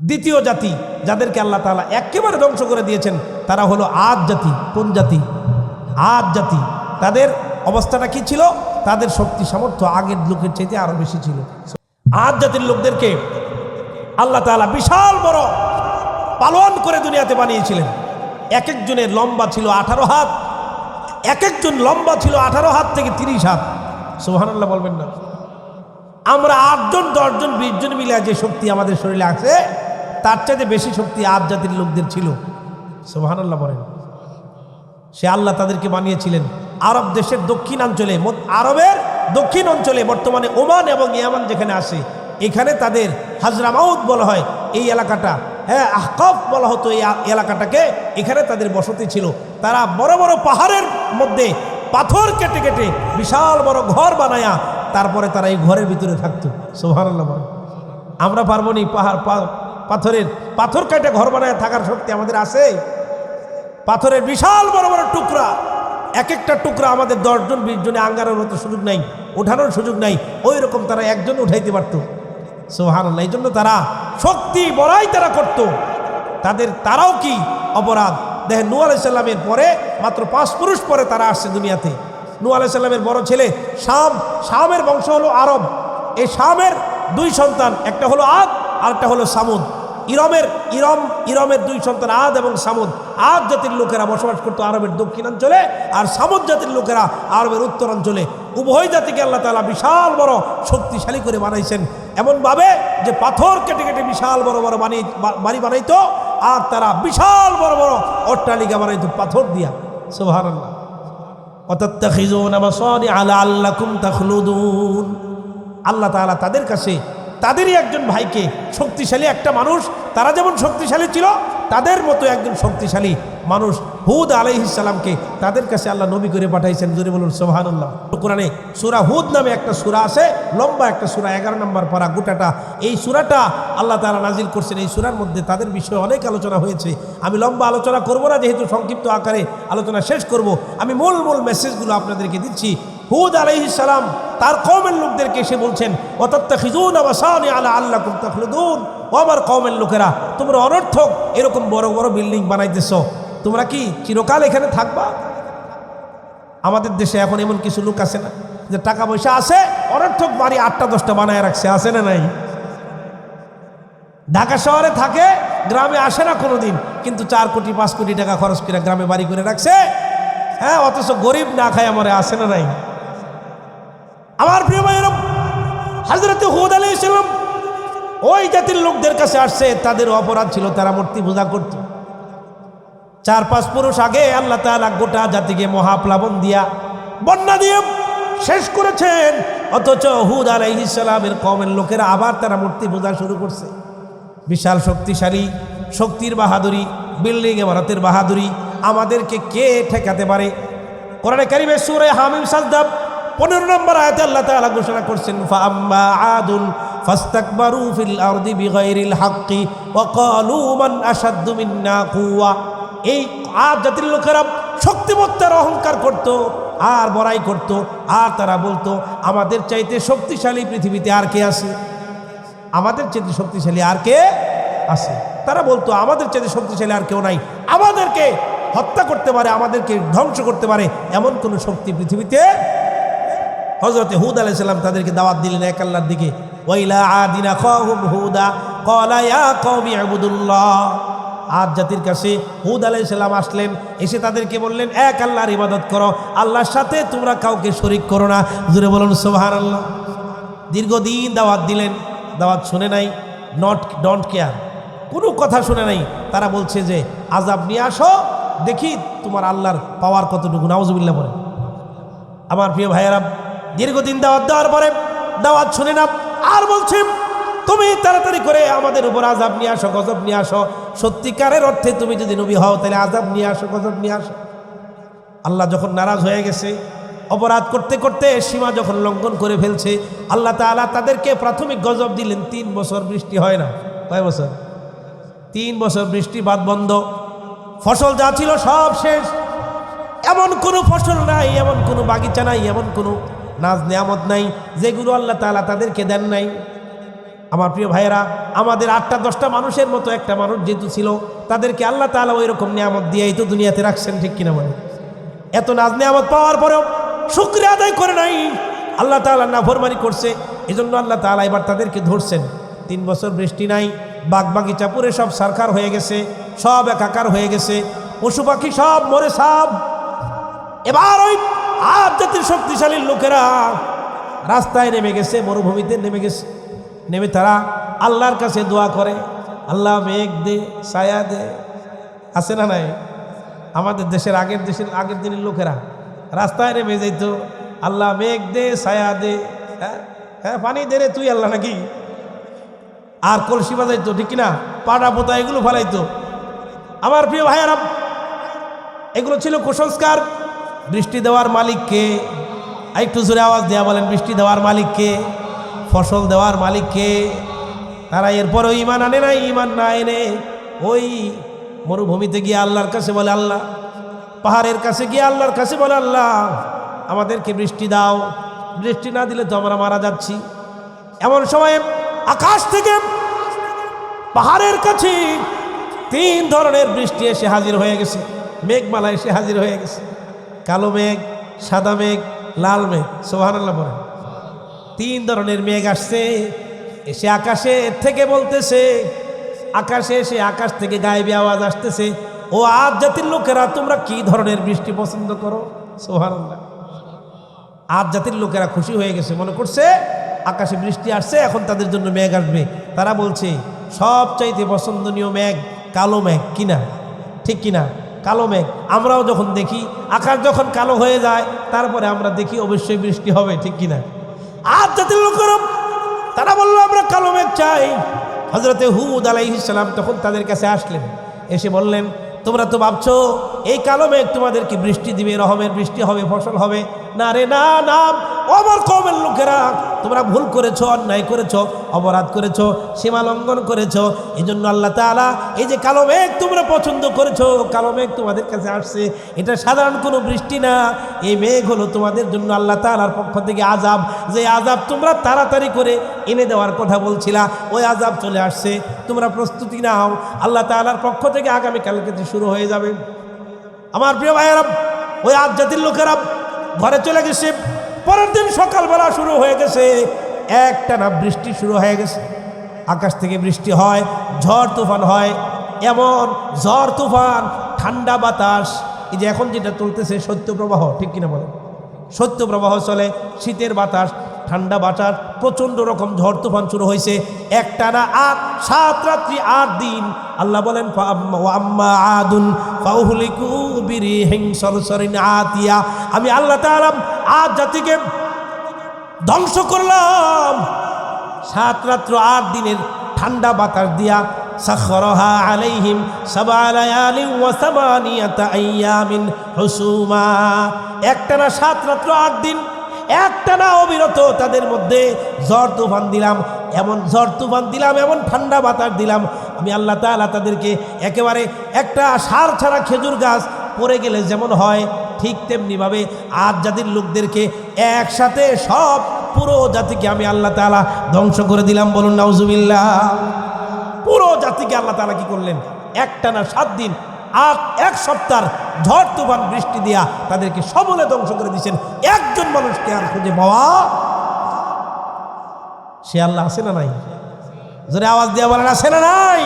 দ্বিতীয় জাতি যাদেরকে আল্লাহ তাআলা একেবারে ধ্বংস করে দিয়েছেন তারা হলো আদ জাতি। কোন জাতি? আদ জাতি। তাদের অবস্থাটা কি ছিল? তাদের শক্তি সামর্থ্য আগের লোকের চাইতে আরো বেশি ছিল। আদ জাতির লোকদেরকে আল্লাহ তাআলা বিশাল বড় পালন করে দুনিয়াতে বানিয়েছিলেন। এক একজনের লম্বা ছিল 18 হাত, এক একজন লম্বা ছিল 18 হাত থেকে 30 হাত। সুবহানাল্লাহ বলবেন না? আমরা 8 জন 10 জন 20 জন মিলে যে শক্তি আমাদের শরীরে আছে তার চাইতে বেশি শক্তি আদ জাতির লোকদের ছিল। সুবহানাল্লাহ বলেন। সে আল্লাহ তাদেরকে বানিয়েছিলেন আরব দেশের দক্ষিণাঞ্চলে, আরবের দক্ষিণ অঞ্চলে, বর্তমানে ওমান এবং ইয়ামান যেখানে আসে এখানে তাদের হাজরামাউত বলা হয় এই এলাকাটা, হ্যাঁ আহকাফ বলা হতো এই এলাকাটাকে। এখানে তাদের বসতি ছিল। তারা বড় বড় পাহাড়ের মধ্যে পাথর কেটে কেটে বিশাল বড় ঘর বানায়া তারপরে তারা এই ঘরের ভিতরে থাকতো। সুবহানাল্লাহ বলেন। আমরা পারবো নি পাথর কেটে ঘর বানায় থাকার শক্তি আমাদের আছে? পাথরের বিশাল বড় বড় টুকরা, এক একটা টুকরা আমাদের 10 জন 20 জনে আঙ্গানোর মতো সুযোগ নাই, ওঠানোর সুযোগ নাই। ওই রকম তারা একজন উঠাইতে পারত। সুবহানাল্লাহ। এই জন্য তারা শক্তি বড়াই তারা করত। তারাও কি অপরাধ? দেখেন নূহ আলাইহিস সালামের পরে মাত্র 5 পুরুষ পরে তারা আসছে দুনিয়াতে। নূহ আলাইহিস সালামের বড় ছেলে শামের বংশ হলো আরব। এই শামের 2 সন্তান, একটা হলো আদ আর একটা হলো সামুদ। ইরমের 2 সন্তান আদ এবং সামুদ। আদ জাতির লোকেরা বসবাস করতো আরবের দক্ষিণাঞ্চলে, আর সামুদ জাতির লোকেরা আরবের উত্তরাঞ্চলে। উভয় জাতিকে আল্লাহ তাআলা বিশাল বড় শক্তিশালী করে বানাইছেন, এমনভাবে যে পাথর কেটে কেটে বিশাল বড় বড় বাড়ি বানাইতো, আর তারা বিশাল বড় বড় অট্টালিকা বানাইতো পাথর দিয়া। সুবহানাল্লাহ। ওয়াতাত্তাখিযুনা মাসানিআ লাআল্লাকুম তাখলুদুন। আল্লাহ তাআলা তাদের কাছে তাদেরই একজন ভাইকে, শক্তিশালী একটা মানুষ, তারা যেমন শক্তিশালী ছিল তাদের মতো একজন শক্তিশালী মানুষ হুদ আলাইহিস সালামকে তাদের কাছে আল্লাহ নবী করে পাঠাইছেন। জোরে বলুন সুবহানাল্লাহ। কোরআনে সূরা হুদ নামে একটা সূরা আছে, লম্বা একটা সূরা, 11 নম্বর পারা গোটাটা। এই সূরাটা আল্লাহ তাআলা নাজিল করছেন। এই সূরার মধ্যে তাদের বিষয়ে অনেক আলোচনা হয়েছে। আমি লম্বা আলোচনা করব না, যেহেতু সংক্ষিপ্ত আকারে আলোচনা শেষ করব। আমি মূল মেসেজগুলো আপনাদেরকে দিচ্ছি। হুদ আলাইহিস সালাম তার কওমের লোকদেরকে এসে বলছেন, ওয়াতাত্তাখিযুনা মাসানিআ লাআল্লাকুম তাখলুদুন। ও আমার কওমের লোকেরা, তোমরা অনর্থক এরকম বড় বড় বিল্ডিং বানাইতেছো, তোমরা কি চিরকাল এখানে থাকবা? আমাদের দেশে এখন এমন কিছু লোক আছে না যে টাকা পয়সা আছে, অনর্থক বাড়ি 8টা 10টা বানায় রাখছে, আছে না নাই? ঢাকা শহরে থাকে, গ্রামে আসে না কোনোদিন, কিন্তু 4 কোটি 5 কোটি টাকা খরচ করে গ্রামে বাড়ি করে রাখছে। হ্যাঁ, অথচ গরিব না খায় আমারে, আছে না নাই? আমার প্রিয় ভাইয়েরা, হযরত হুদ আলাইহিস সালাম ওই জাতির লোকদের কাছে আসছে। তাদের অপরাধ ছিল তারা মূর্তি পূজা করত। 4-5 পুরুষ আগে আল্লাহ তাআলা গোটা জাতিকে মহাপ্লাবন দিয়া, বন্যা দিয়ে শেষ করেছেন, অথচ হুদ আলাইহিস সালামের কওমের লোকেরা আবার তারা মূর্তি পূজা শুরু করছে। বিশাল শক্তিশালী, শক্তির বাহাদুরি, বিল্ডিং ইমারতের বাহাদুরি আমাদেরকে কে ঠেকাতে পারে? কোরআনে কারীমে সূরা হামিম সাজদা 15 নম্বর আয়াতে আল্লাহ তাআলা ঘোষণা করছেন, ফাআম্মা আদুন ফাস্তাকবারু ফিল আরদি বিগাইরিল হাক্কি ওয়া ক্বালু মান আশাদ্দু মিন্না কুওয়া। এই আদ জাতির লোকেরা শক্তিমত্তার অহংকার করত আর বড়াই করত, আর তারা বলতো আমাদের চাইতে শক্তিশালী পৃথিবীতে আর কে আছে? আমাদের চাইতে শক্তিশালী আর কে আছে? তারা বলতো আমাদের চাইতে শক্তিশালী আর কেউ নাই, আমাদেরকে হত্যা করতে পারে, আমাদেরকে ধ্বংস করতে পারে এমন কোন শক্তি পৃথিবীতে। হযরত হুদ আলাইহিস সালাম তাদেরকে দাওয়াত দিলেন এক আল্লাহর দিকে। ওয়াইলা আদিনা খাহুম হুদা ক্বালা ইয়া কওমি ইবুদুল্লাহ। আদ জাতির কাছে হুদ আলাইহিস সালাম আসলেন, এসে তাদেরকে বললেন এক আল্লাহর ইবাদত করো, আল্লাহর সাথে তোমরা কাউকে শরীক করো না। জোরে বলুন সুবহানাল্লাহ। দীর্ঘদিন দাওয়াত দিলেন, দাওয়াত শুনে নাই, ডোন্ট কেয়ার, কোনো কথা শুনে নাই। তারা বলছে যে আযাব নিয়ে আসো, দেখি তোমার আল্লাহর পাওয়ার কতটুকু। নাউজুবিল্লাহ বলেন। আমার প্রিয় ভাইয়েরা, দীর্ঘদিন দাওয়াত দেওয়ার পরে দাওয়াত শুনে না, আর বলছে তুমি তাড়াতাড়ি করে আমাদের উপর আযাব নিয়ে আসো, গজব নিয়ে আসো। সত্যিকারের অর্থে তুমি যদি নবী হও তাহলে আযাব নিয়ে আসো, গজব নিয়ে আসো। আল্লাহ যখন নারাজ হয়ে গেছে, অপরাধ করতে করতে সীমা যখন লঙ্ঘন করে ফেলছে, আল্লাহ তাআলা তাদেরকে প্রাথমিক গজব দিলেন। 3 বছর বৃষ্টি হয় না। কয় বছর? 3 বছর বৃষ্টিপাত বন্ধ, ফসল যা ছিল সব শেষ। এমন কোনো ফসল নাই, এমন কোনো বাগিচা নাই, এমন কোনো নাজ নিয়ামত নাই যেগুলো আল্লাহ তাআলা তাদেরকে দেন নাই। আমার প্রিয় ভাইয়েরা, আমাদের 8-10টা মানুষের মতো একটা মানুষ যেহেতু ছিল, তাদেরকে আল্লাহ তাআলা ওই রকম নিয়ামত দিয়েই তো দুনিয়াতে রাখছেন, ঠিক কিনা বলে? এত নাজ নিয়ামত পাওয়ার পরেও শুকরিয়া আদায় করে নাই, আল্লাহ তাআলা নাফরমানি করছে। এজন্য আল্লাহ তাআলা এবার তাদেরকে ধরছেন। 3 বছর বৃষ্টি নাই, বাগবাগিচা পুরে সব সারখার হয়ে গেছে, সব একাকার হয়ে গেছে, পশু পাখি সব মরে সাব। এবার ওই আদ জাতির শক্তিশালী লোকেরা রাস্তায় নেমে গেছে, মরুভূমিতে নেমে গেছে। নেমে তারা আল্লাহর কাছে দোয়া করে, আল্লাহ মেঘ দে, ছায়া দে। আছে না নাই? আমাদের আগের দিনের লোকেরা রাস্তায় নেমে যাইত, আল্লাহ মেঘ দে, ছায়া দে, হ্যাঁ পানি দে রে তুই আল্লাহ নাকি। আর কলসি বাজাইতো, ঠিক কিনা, পাড়া পোতা এগুলো ফেলাইতো। আমার প্রিয় ভাইয়ারা, এগুলো ছিল কুসংস্কার। বৃষ্টি দেওয়ার মালিককে, একটু জোরে আওয়াজ দেয়া বলেন, বৃষ্টি দেওয়ার মালিককে, ফসল দেওয়ার মালিককে। তারা এরপরেও ঈমান আনে নাই। ঈমান না এনে ওই মরুভূমিতে গিয়ে আল্লাহর কাছে বলে আল্লাহ, পাহাড়ের কাছে গিয়ে আল্লাহর কাছে বলে আল্লাহ আমাদেরকে বৃষ্টি দাও, বৃষ্টি না দিলে তো আমরা মারা যাচ্ছি। এমন সময় আকাশ থেকে পাহাড়ের কাছে 3 ধরনের বৃষ্টি এসে হাজির হয়ে গেছে, মেঘমালা এসে হাজির হয়ে গেছে। কালো মেঘ, সাদা মেঘ, লাল মেঘ। সুবহানাল্লাহ বলেন। 3 ধরনের মেঘ আসছে, এসে আকাশে থেকে বলতেছে, আকাশে এসে আকাশ থেকে গায়েবী আওয়াজ আসতেছে, ও আদ জাতির লোকেরা তোমরা কি ধরনের বৃষ্টি পছন্দ করো? সুবহানাল্লাহ। আদ জাতির লোকেরা খুশি হয়ে গেছে, মনে করছে আকাশে বৃষ্টি আসছে, এখন তাদের জন্য মেঘ আসবে। তারা বলছে সবচাইতে পছন্দনীয় মেঘ কালো মেঘ, কিনা, ঠিক কিনা? কালো মেঘ। আমরাও যখন দেখি আকাশ যখন কালো হয়ে যায়, তারপরে আমরা দেখি অবশ্যই বৃষ্টি হবে, ঠিক কিনা? আদ জাতির লোকেরা তারা বললো আমরা কালো মেঘ চাই। হযরতে হুদ আলাইহিস সালাম তখন তাদের কাছে আসলেন, এসে বললেন তোমরা তো ভাবছো এই কালো মেঘ তোমাদেরকে বৃষ্টি দিবে, রহমের বৃষ্টি হবে, ফসল হবে। না রে না, না আমার কওমের লোকেরা, তোমরা ভুল করেছো, অন্যায় করেছো, অপরাধ করেছো, সীমা লঙ্ঘন করেছো। এই জন্য আল্লাহ তাআলা এই যে কালো মেঘ তোমরা পছন্দ করেছো, কালো মেঘ তোমাদের কাছে আসছে, এটা সাধারণ কোনো বৃষ্টি না। এই মেঘ হলো তোমাদের জন্য আল্লাহ তাআলার পক্ষ থেকে আযাব। যে আযাব তোমরা তাড়াতাড়ি করে এনে দেওয়ার কথা বলছিলা, ওই আযাব চলে আসছে, তোমরা প্রস্তুতি নাও। আল্লাহ তাআলার পক্ষ থেকে আগামীকালকে শুরু হয়ে যাবে। আমার প্রিয় ভাইয়েরা, ওই আদ জাতির লোকেরা ঘরে চলে গেছে। পরের দিন সকালবেলা শুরু হয়ে গেছে, একটানা বৃষ্টি শুরু হয়ে গেছে। আকাশ থেকে বৃষ্টি হয়, ঝড় তুফান হয়। এমন ঝড় তুফান, ঠান্ডা বাতাস, এই যে এখন যেটা চলতেছে শৈত্যপ্রবাহ, ঠিক কিনা বলেন? শৈত্যপ্রবাহ চলে, শীতের বাতাস, ঠান্ডা বাতাস, প্রচণ্ড রকম ঝড় তুফান শুরু হয়েছে। একটানা 7 রাত্রি 8 দিন। আল্লাহ বলেন আম্মা আদুন ফাউহলিকু বিরিহিন সরসরিন আতিয়া, আমি আল্লাহ তাআলা আদ জাতিকে ধ্বংস করলাম 7 রাত্র 8 দিনের ঠান্ডা বাতাস দিয়া। সাখরাহা আলাইহিম 7 লায়ালিন ওয়া 8 আইয়ামিন হুসুমা। একটানা 7 রাত্র 8 দিন একটানা অবিরত তাদের মধ্যে ঝড় তুফান দিলাম, এমন ঝড় তুফান দিলাম, এমন ঠান্ডা বাতাস দিলাম। আমি আল্লাহ তাআলা তাদেরকে একেবারে একটা সার ছাড়া খেজুর গাছ পড়ে গেলে যেমন হয়, ঠিক তেমনিভাবে আদ জাতির লোকদেরকে একসাথে সব পুরো জাতিকে আমি আল্লাহ তাআলা ধ্বংস করে দিলাম। বলুন নাউজুবিল্লাহ। পুরো জাতিকে আল্লাহ তাআলা কি করলেন? একটানা 7 দিন 1 সপ্তাহ ঝড় তুফান বৃষ্টি দিয়া তাদেরকে সমূলে ধ্বংস করে দিয়েছেন। একজন মানুষকে আর খুঁজে পাওয়া, সে আল্লাহ আছে না নাই? জোরে আওয়াজ দিয়া বলেন আছে না নাই?